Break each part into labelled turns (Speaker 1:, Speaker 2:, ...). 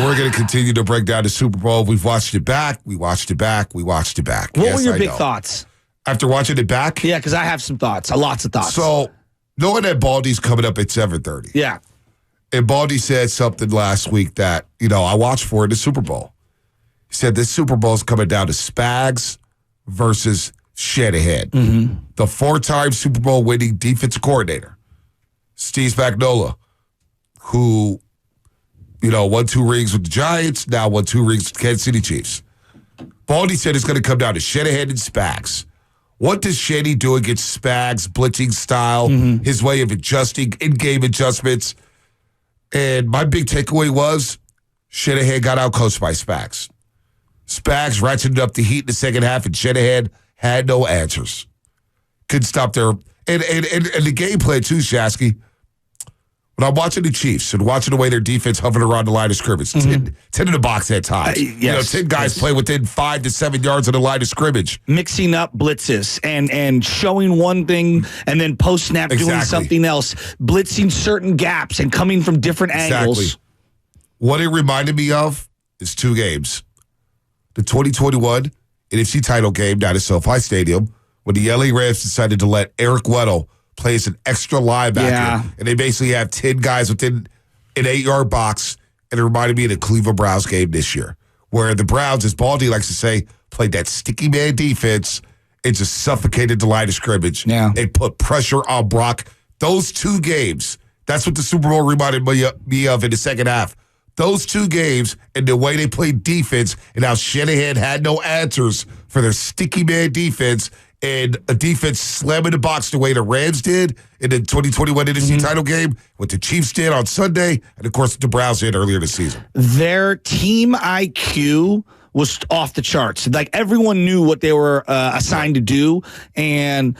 Speaker 1: We're going to continue to break down the Super Bowl. We've watched it back. We watched it back. We watched it back.
Speaker 2: What were your big thoughts?
Speaker 1: After watching it back?
Speaker 2: Yeah, because I have some thoughts. Lots of thoughts.
Speaker 1: So, knowing that Baldy's coming up at 7:30.
Speaker 2: Yeah.
Speaker 1: And Baldy said something last week that, I watched for in the Super Bowl. He said this Super Bowl is coming down to Spags versus Shanahan. Mm-hmm. The 4-time Super Bowl winning defensive coordinator, Steve Spagnuolo, who, won 2 rings with the Giants, now won 2 rings with the Kansas City Chiefs. Baldy said it's going to come down to Shanahan and Spags. What does Shanny do against Spags' blitzing style, his way of adjusting, in-game adjustments? And my big takeaway was Shanahan got outcoached by Spags. Spags ratcheted up the heat in the second half, and Shanahan had no answers. Couldn't stop their and the game plan too, Shasky. When I'm watching the Chiefs and watching the way their defense hovered around the line of scrimmage, 10 in the box at times. 10 guys play within 5 to 7 yards of the line of scrimmage.
Speaker 2: Mixing up blitzes and showing one thing and then post-snap doing something else. Blitzing certain gaps and coming from different angles.
Speaker 1: Exactly. What it reminded me of is 2 games. The 2021 NFC title game down at SoFi Stadium when the LA Rams decided to let Eric Weddle play as an extra linebacker, and they basically have 10 guys within an 8-yard box, and it reminded me of the Cleveland Browns game this year, where the Browns, as Baldy likes to say, played that sticky man defense and just suffocated the line of scrimmage.
Speaker 2: Yeah.
Speaker 1: They put pressure on Brock. Those 2 games, that's what the Super Bowl reminded me of in the second half. Those 2 games and the way they played defense and how Shanahan had no answers for their sticky man defense and a defense slamming the box the way the Rams did in the 2021 NFC title game, what the Chiefs did on Sunday, and, of course, the Browns did earlier this season.
Speaker 2: Their team IQ was off the charts. Like, everyone knew what they were assigned to do, and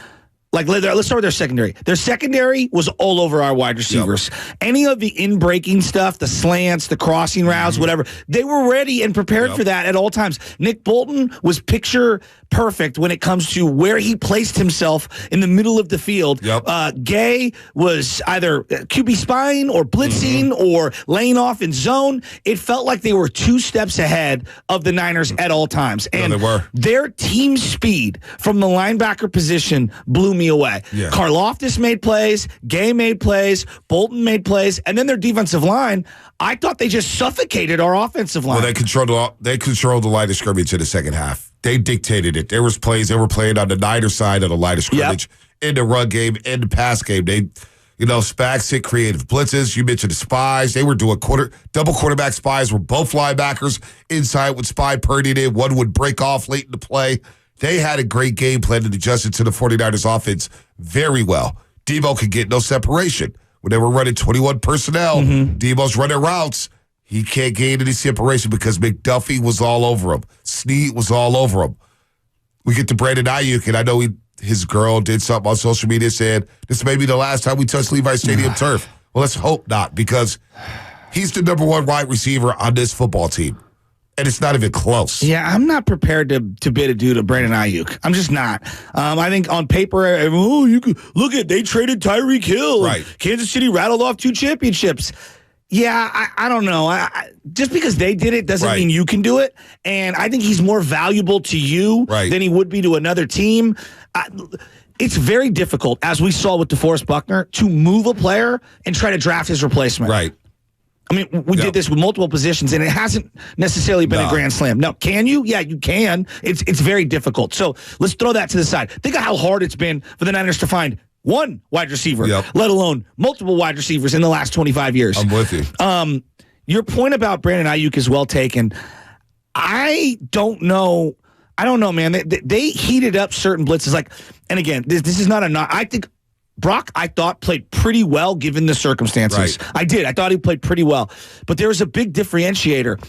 Speaker 2: let's start with their secondary. Their secondary was all over our wide receivers. Yep. Any of the in-breaking stuff, the slants, the crossing routes, whatever, they were ready and prepared for that at all times. Nick Bolton was picture perfect when it comes to where he placed himself in the middle of the field.
Speaker 1: Yep.
Speaker 2: Gay was either QB spying or blitzing or laying off in zone. It felt like they were 2 steps ahead of the Niners at all times. And
Speaker 1: they were.
Speaker 2: Their team speed from the linebacker position blew me away. Yeah. Karlaftis made plays, Gay made plays, Bolton made plays, and then their defensive line, I thought they just suffocated our offensive line.
Speaker 1: Well, they controlled the line of scrimmage in the second half. They dictated it. There was plays they were playing on the Niners side of the line of scrimmage, in the run game, in the pass game. They, Spags hit creative blitzes. You mentioned the spies. They were doing double quarterback spies where both linebackers inside would spy Purdy in. One would break off late in the play. They had a great game plan and adjusted to the 49ers offense very well. Deebo could get no separation. When they were running 21 personnel, Deebo's running routes. He can't gain any separation because McDuffie was all over him. Snead was all over him. We get to Brandon Ayuk, and I know his girl did something on social media saying, this may be the last time we touch Levi Stadium turf. Well, let's hope not, because he's the number 1 wide receiver on this football team. And it's not even close.
Speaker 2: Yeah, I'm not prepared to bid adieu to Brandon Ayuk. I'm just not. I think on paper, you could look at they traded Tyreek Hill.
Speaker 1: Right.
Speaker 2: Kansas City rattled off 2 championships. Yeah, I don't know. Just because they did it doesn't mean you can do it. And I think he's more valuable to you than he would be to another team. It's very difficult, as we saw with DeForest Buckner, to move a player and try to draft his replacement.
Speaker 1: Right.
Speaker 2: I mean, we did this with multiple positions, and it hasn't necessarily been a grand slam. Now, can you? Yeah, you can. It's very difficult. So let's throw that to the side. Think of how hard it's been for the Niners to find 1 wide receiver, let alone multiple wide receivers in the last 25 years.
Speaker 1: I'm with you.
Speaker 2: Your point about Brandon Ayuk is well taken. I don't know, man. They heated up certain blitzes. And again, this is not I think Brock, I thought, played pretty well given the circumstances.
Speaker 1: Right.
Speaker 2: I did. I thought he played pretty well. But there was a big differentiator.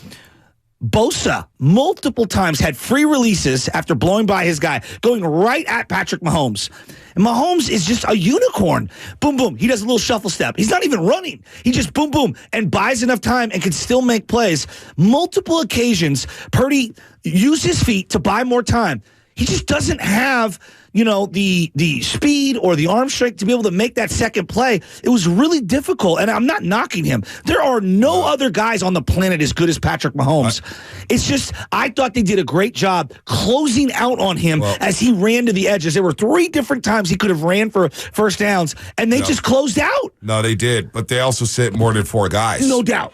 Speaker 2: Bosa, multiple times, had free releases after blowing by his guy, going right at Patrick Mahomes. And Mahomes is just a unicorn. Boom, boom. He does a little shuffle step. He's not even running. He just boom, boom, and buys enough time and can still make plays. Multiple occasions, Purdy used his feet to buy more time. He just doesn't have the speed or the arm strength to be able to make that second play. It was really difficult, and I'm not knocking him. There are no other guys on the planet as good as Patrick Mahomes. It's just I thought they did a great job closing out on him as he ran to the edges. There were 3 different times he could have ran for first downs, and they just closed out.
Speaker 1: No, they did, but they also sent more than 4 guys.
Speaker 2: No doubt.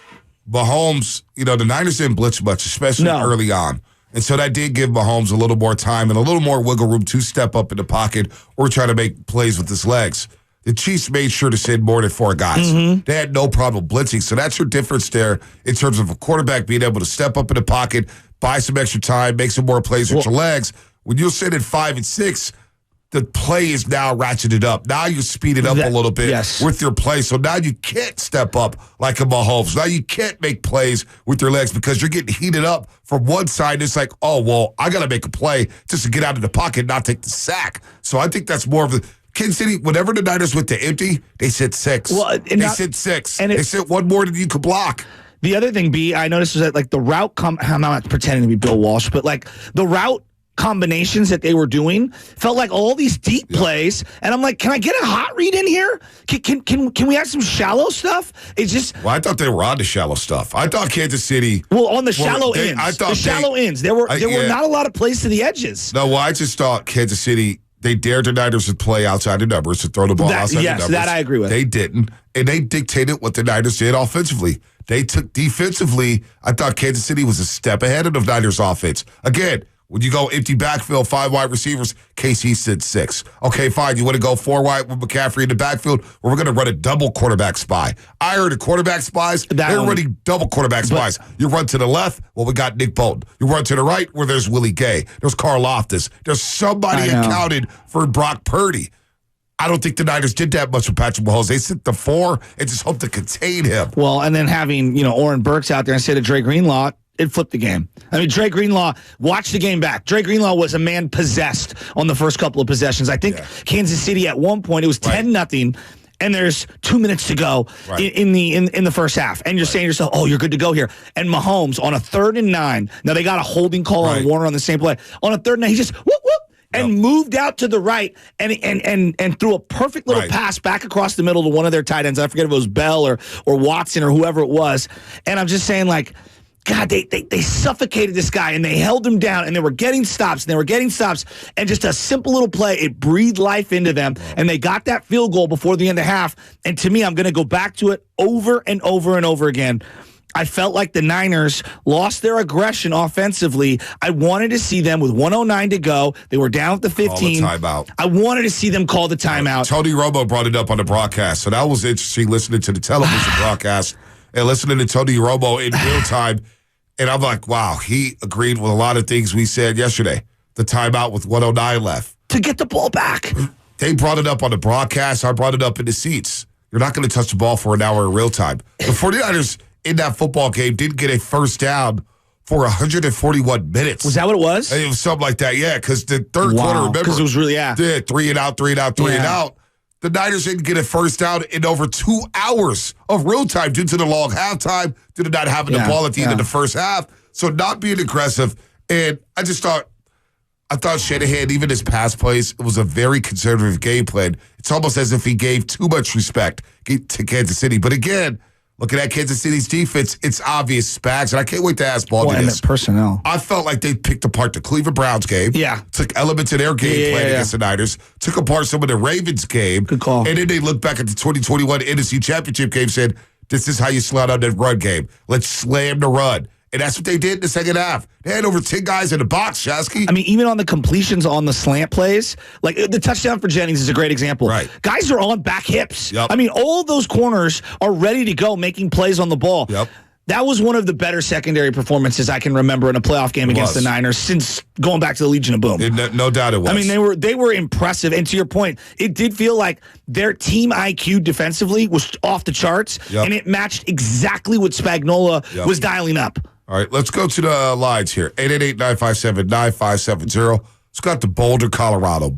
Speaker 1: Mahomes, the Niners didn't blitz much, especially early on. And so that did give Mahomes a little more time and a little more wiggle room to step up in the pocket or try to make plays with his legs. The Chiefs made sure to send more than 4 guys. They had no problem blitzing. So that's your difference there in terms of a quarterback being able to step up in the pocket, buy some extra time, make some more plays with your legs. When you're sitting at 5 and 6, the play is now ratcheted up. Now you speed it up a little bit with your play. So now you can't step up like a Mahomes. Now you can't make plays with your legs because you're getting heated up from one side. It's like, oh, well, I got to make a play just to get out of the pocket and not take the sack. So I think that's more of the Kansas City, whenever the Niners went to empty, they said 6. They said 6. And they said one more than you could block.
Speaker 2: The other thing, B, I noticed was that like the route I'm not pretending to be Bill Walsh, but like the route combinations that they were doing felt like all these deep plays, and I'm like, can I get a hot read in here? Can we have some shallow stuff? It's just
Speaker 1: I thought they were on the shallow stuff. I thought Kansas City
Speaker 2: on the shallow ends. I thought shallow ends. There were not a lot of plays to the edges.
Speaker 1: No, I just thought Kansas City, they dared the Niners to play outside the numbers, to throw the ball outside the numbers.
Speaker 2: That I agree with.
Speaker 1: They didn't, and they dictated what the Niners did offensively. They took defensively. I thought Kansas City was a step ahead of the Niners offense. Again, when you go empty backfield, 5 wide receivers, KC said 6. Okay, fine. You want to go 4 wide with McCaffrey in the backfield? Well, we're going to run a double quarterback spy. I heard the quarterback spies. They're running double quarterback spies. You run to the left, well, we got Nick Bolton. You run to the right, where there's Willie Gay. There's Carl Loftus. There's somebody accounted for Brock Purdy. I don't think the Niners did that much with Patrick Mahomes. They sent the 4 and just hoped to contain him.
Speaker 2: Well, and then having, Oren Burks out there instead of Dre Greenlaw, it flipped the game. I mean, Dre Greenlaw, watch the game back. Dre Greenlaw was a man possessed on the first couple of possessions. I think Kansas City at one point, it was 10-0, and there's 2 minutes to go in the first half. And you're saying to yourself, oh, you're good to go here. And Mahomes on a 3rd and 9. Now, they got a holding call on Warner on the same play. On a 3rd and 9, he just whoop, whoop, and moved out to the right and threw a perfect little pass back across the middle to one of their tight ends. I forget if it was Bell or Watson or whoever it was. And I'm just saying, like, God, they suffocated this guy, and they held him down, and they were getting stops, and just a simple little play, it breathed life into them, and they got that field goal before the end of half. And to me, I'm going to go back to it over and over and over again. I felt like the Niners lost their aggression offensively. I wanted to see them with 1:09 to go. They were down at the 15.
Speaker 1: Call the timeout.
Speaker 2: I wanted to see them call the timeout.
Speaker 1: Tony Romo brought it up on the broadcast, so that was interesting listening to the television broadcast and listening to Tony Romo in real time. And I'm like, wow, he agreed with a lot of things we said yesterday. The timeout with 1:09 left.
Speaker 2: To get the ball back.
Speaker 1: They brought it up on the broadcast. I brought it up in the seats. You're not going to touch the ball for an hour in real time. The 49ers in that football game didn't get a first down for 141 minutes.
Speaker 2: Was that what it was?
Speaker 1: It was something like that, yeah, because the third quarter, remember?
Speaker 2: Because it was really,
Speaker 1: 3 and out. The Niners didn't get a first down in over 2 hours of real time due to the long halftime, due to not having the ball at the end of the first half. So not being aggressive. And I thought Shanahan, even his pass plays, it was a very conservative game plan. It's almost as if he gave too much respect to Kansas City. But again, looking at Kansas City's defense, it's obvious, Spags, and I can't wait to ask Baldy this.
Speaker 2: Personnel.
Speaker 1: I felt like they picked apart the Cleveland Browns game.
Speaker 2: Yeah.
Speaker 1: Took elements of their game plan against the Niners. Took apart some of the Ravens game.
Speaker 2: Good call.
Speaker 1: And then they looked back at the 2021 NFC Championship game and said, this is how you slow down that run game. Let's slam the run. And that's what they did in the second half. They had over 10 guys in the box, Shasky.
Speaker 2: I mean, even on the completions on the slant plays, like the touchdown for Jennings is a great example.
Speaker 1: Right.
Speaker 2: Guys are on back hips.
Speaker 1: Yep.
Speaker 2: I mean, all those corners are ready to go making plays on the ball.
Speaker 1: Yep.
Speaker 2: That was one of the better secondary performances I can remember in a playoff game against the Niners since going back to the Legion of Boom.
Speaker 1: No doubt it was.
Speaker 2: I mean, they were impressive. And to your point, it did feel like their team IQ defensively was off the charts, and it matched exactly what Spagnuolo was dialing up.
Speaker 1: All right, let's go to the lines here. 888-957-9570. Let's go out to Boulder, Colorado.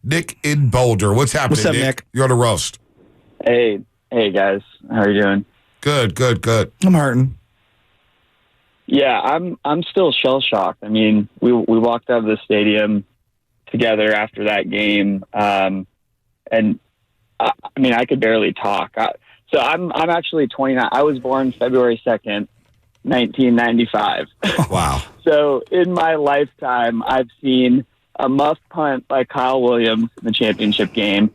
Speaker 1: Nick in Boulder. What's happening,
Speaker 2: What's up, Nick?
Speaker 1: You're on the roast.
Speaker 3: Hey, guys. How are you doing?
Speaker 1: Good.
Speaker 2: I'm hurting.
Speaker 3: Yeah, I'm still shell shocked. I mean, we walked out of the stadium together after that game. And I mean, I could barely talk. So I'm actually 29. I was born February 2nd, 1995.
Speaker 1: Wow.
Speaker 3: So in my lifetime, I've seen a muff punt by Kyle Williams in the championship game,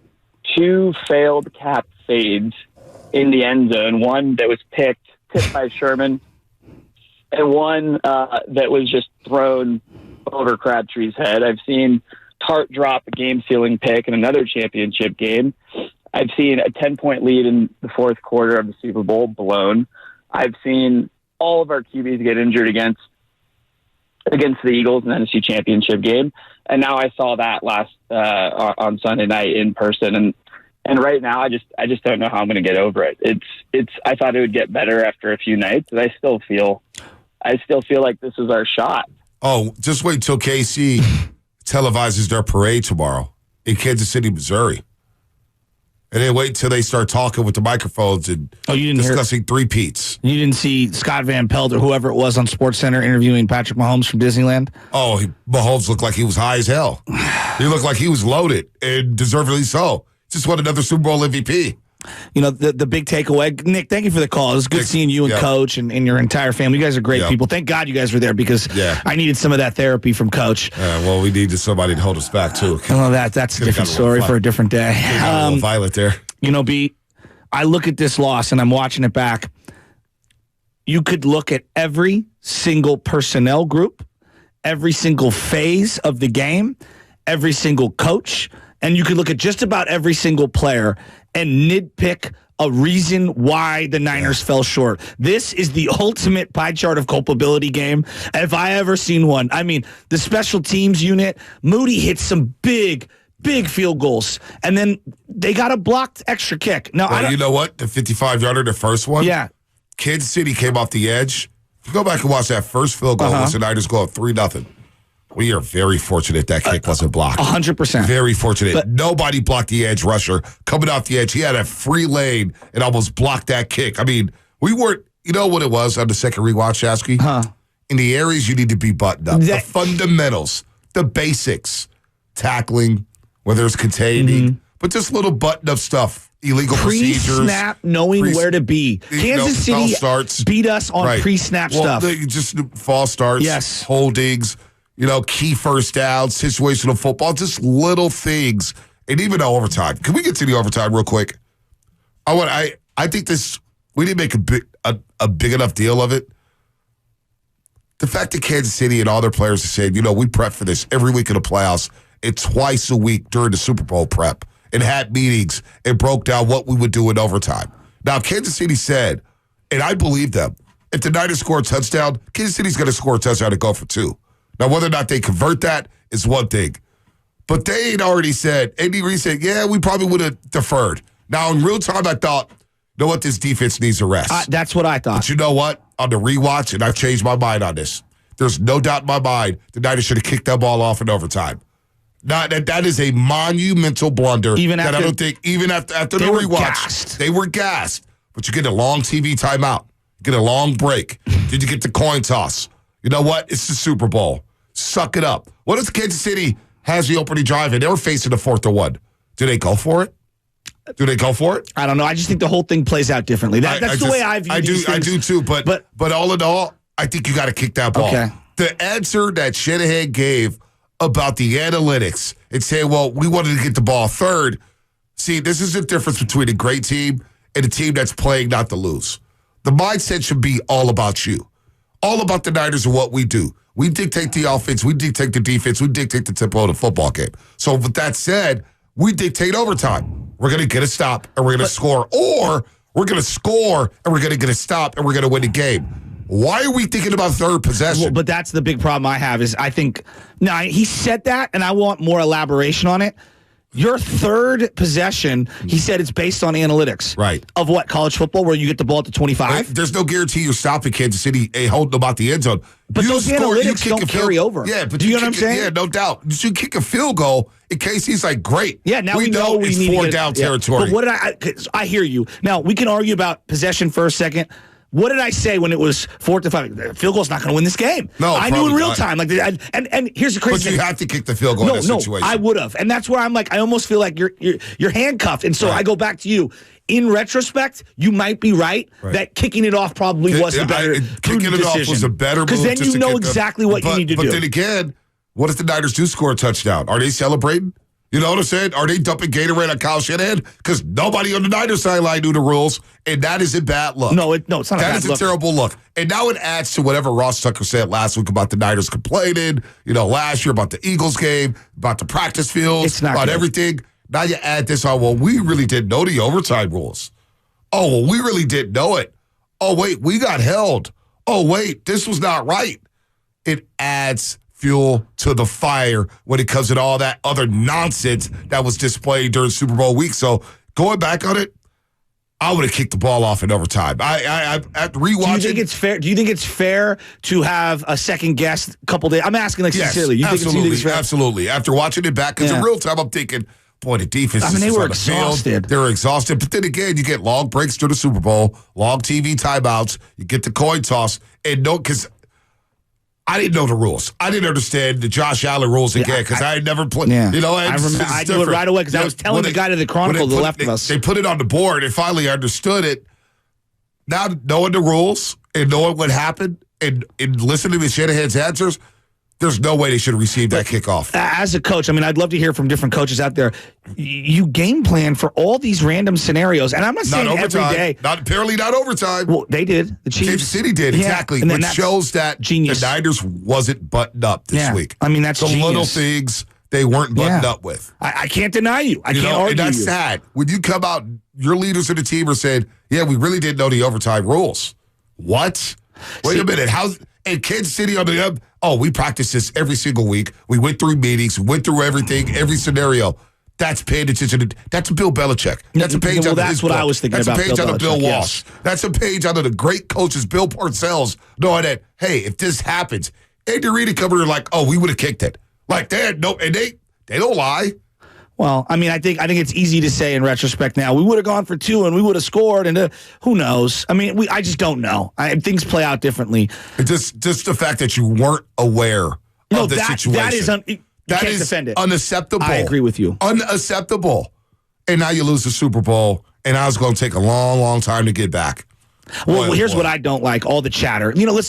Speaker 3: 2 failed cap fades in the end zone, one that was tipped by Sherman, and one that was just thrown over Crabtree's head. I've seen Tart drop a game-sealing pick in another championship game. I've seen a 10-point lead in the fourth quarter of the Super Bowl blown. I've seen all of our QBs get injured against the Eagles in the NFC Championship game, and now I saw that last on Sunday night in person, and right now I just don't know how I'm going to get over it. It's I thought it would get better after a few nights, but I still feel like this is our shot.
Speaker 1: Oh, just wait till KC televises their parade tomorrow in Kansas City, Missouri. And then wait till they start talking with the microphones and discussing three-peats.
Speaker 2: You didn't see Scott Van Pelt or whoever it was on SportsCenter interviewing Patrick Mahomes from Disneyland?
Speaker 1: Oh, Mahomes looked like he was high as hell. He looked like he was loaded, and deservedly so. Just won another Super Bowl MVP.
Speaker 2: You know, the big takeaway. Nick, thank you for the call. It was good seeing you and Coach and your entire family. You guys are great people. Thank God you guys were there because I needed some of that therapy from Coach.
Speaker 1: Well, we needed somebody to hold us back, too.
Speaker 2: Well, that's a different story for a different day.
Speaker 1: A little violent there.
Speaker 2: You know, B, I look at this loss and I'm watching it back. You could look at every single personnel group, every single phase of the game, every single coach, and you could look at just about every single player and nitpick a reason why the Niners fell short. This is the ultimate pie chart of culpability game, if I ever seen one. I mean, the special teams unit, Moody hit some big field goals, and then they got a blocked extra kick. Now,
Speaker 1: you know what? The 55-yarder, the first one?
Speaker 2: Yeah.
Speaker 1: Kansas City came off the edge. If you go back and watch that first field goal, the Niners go up 3-0. We are very fortunate that kick wasn't blocked.
Speaker 2: 100%.
Speaker 1: Very fortunate. But nobody blocked the edge rusher. Coming off the edge, he had a free lane and almost blocked that kick. I mean, we weren't, you know what it was on the second rewatch, Shasky? In the areas you need to be buttoned up. The fundamentals, the basics, tackling, whether it's containing, but just little button-up stuff, illegal procedures.
Speaker 2: Pre-snap, knowing where to be. Kansas City beat us on pre-snap stuff.
Speaker 1: Just false starts, holdings, key first downs, situational football, just little things. And even overtime. Can we get to the overtime real quick? I think we didn't make a big enough deal of it. The fact that Kansas City and all their players are saying, we prep for this every week in the playoffs and twice a week during the Super Bowl prep and had meetings and broke down what we would do in overtime. Now, Kansas City said, and I believe them, if the Niners score a touchdown, Kansas City's going to score a touchdown and go for 2. Now, whether or not they convert that is one thing. But they had already said, Andy Reid said, we probably would have deferred. Now, in real time, I thought, this defense needs a rest.
Speaker 2: That's what I thought.
Speaker 1: But you know what? On the rewatch, and I've changed my mind on this, there's no doubt in my mind the Niners should have kicked that ball off in overtime. That is a monumental blunder. Even after the rewatch, they were gassed. But you get a long TV timeout, you get a long break. Did you get the coin toss? You know what? It's the Super Bowl. Suck it up. What if Kansas City has the opening drive and they were facing the 4th and 1? Do they go for it? I don't know. I just think the whole thing plays out differently. That's the way I view these things. I do too. But all in all, I think you got to kick that ball.
Speaker 2: Okay.
Speaker 1: The answer that Shanahan gave about the analytics and saying, we wanted to get the ball third. See, this is the difference between a great team and a team that's playing not to lose. The mindset should be all about you. All about the Niners and what we do. We dictate the offense. We dictate the defense. We dictate the tempo of the football game. So with that said, we dictate overtime. We're going to get a stop and we're going to score. Or we're going to score and we're going to get a stop and we're going to win the game. Why are we thinking about third possession?
Speaker 2: Well, but that's the big problem I have is I think, now he said that and I want more elaboration on it. Your third possession, he said it's based on analytics.
Speaker 1: Right.
Speaker 2: Of what, college football, where you get the ball at the 25?
Speaker 1: There's no guarantee you're stopping Kansas City holding them out the end zone.
Speaker 2: But those analytics don't carry over.
Speaker 1: Yeah, but
Speaker 2: do you know what I'm saying?
Speaker 1: Yeah, no doubt. You kick a field goal, in case he's like, great.
Speaker 2: Yeah, now we know
Speaker 1: it's
Speaker 2: we need
Speaker 1: 4 down territory.
Speaker 2: But what did I hear you. Now, we can argue about possession for a second. What did I say when it was 4-5? The field goal's not going to win this game.
Speaker 1: No,
Speaker 2: I knew in real
Speaker 1: not.
Speaker 2: time. Like, and here's the crazy
Speaker 1: But
Speaker 2: thing.
Speaker 1: you have to kick the field goal in this situation.
Speaker 2: I would have, and that's where I'm like, I almost feel like you're handcuffed. And so I go back to you. In retrospect, you might be right that kicking it off probably was the better
Speaker 1: kicking it off was a better move
Speaker 2: because then you know exactly what you need to do.
Speaker 1: But then again, what if the Niners do score a touchdown? Are they celebrating? You know what I'm saying? Are they dumping Gatorade on Kyle Shanahan? Because nobody on the Niners sideline knew the rules, and that is a bad look.
Speaker 2: No, it's not a bad look.
Speaker 1: That is a terrible look. And now it adds to whatever Ross Tucker said last week about the Niners complaining, last year about the Eagles game, about the practice fields, about everything. Now you add this on, well, we really didn't know the overtime rules. Oh, well, we really didn't know it. Oh, wait, we got held. Oh, wait, this was not right. It adds fuel to the fire when it comes to all that other nonsense that was displayed during Super Bowl week. So going back on it, I would have kicked the ball off in overtime. I rewatching.
Speaker 2: Do you think it's fair to have a second guess a couple days? I'm asking sincerely.
Speaker 1: You absolutely, think it's fair? Absolutely. After watching it back, because in real time, I'm thinking, boy, the defense.
Speaker 2: They were exhausted.
Speaker 1: They were exhausted. But then again, you get long breaks during the Super Bowl, long TV timeouts. You get the coin toss, and because I didn't know the rules. I didn't understand the Josh Allen rules again because I had never played.
Speaker 2: Yeah. I knew it right away because I was telling the guy to the Chronicle to the left of us.
Speaker 1: They put it on the board and finally understood it. Now knowing the rules and knowing what happened and listening to Shanahan's answers, there's no way they should have received that kickoff.
Speaker 2: As a coach, I'd love to hear from different coaches out there. You game plan for all these random scenarios, and I'm not saying every day.
Speaker 1: Apparently not overtime.
Speaker 2: Well, they did. The Chiefs.
Speaker 1: Kansas City did, exactly. Which shows that
Speaker 2: genius.
Speaker 1: The Niners wasn't buttoned up this week.
Speaker 2: That's
Speaker 1: the
Speaker 2: genius.
Speaker 1: Little things they weren't buttoned up with.
Speaker 2: I can't deny you. I can't argue
Speaker 1: and that's sad. When you come out, your leaders of the team are saying, yeah, we really didn't know the overtime rules. What? Wait a minute. And Kansas City on the other, we practice this every single week. We went through meetings, went through everything, every scenario. That's paying attention to. That's Bill Belichick. That's a page out of his book.
Speaker 2: I was thinking
Speaker 1: about. That's a page out of Bill Walsh.
Speaker 2: Yes.
Speaker 1: That's a page out of the great coaches, Bill Parcells, knowing that, hey, if this happens, Andy Reid coming here like, we would have kicked it. Like they had and they don't lie.
Speaker 2: Well, I think it's easy to say in retrospect now. We would have gone for 2 and we would have scored, and who knows? I just don't know. Things play out differently.
Speaker 1: Just the fact that you weren't aware of the situation.
Speaker 2: That is defend it.
Speaker 1: Unacceptable.
Speaker 2: I agree with you.
Speaker 1: Unacceptable. And now you lose the Super Bowl, and now it's going to take a long, long time to get back.
Speaker 2: Well, here's what I don't like, all the chatter. Let's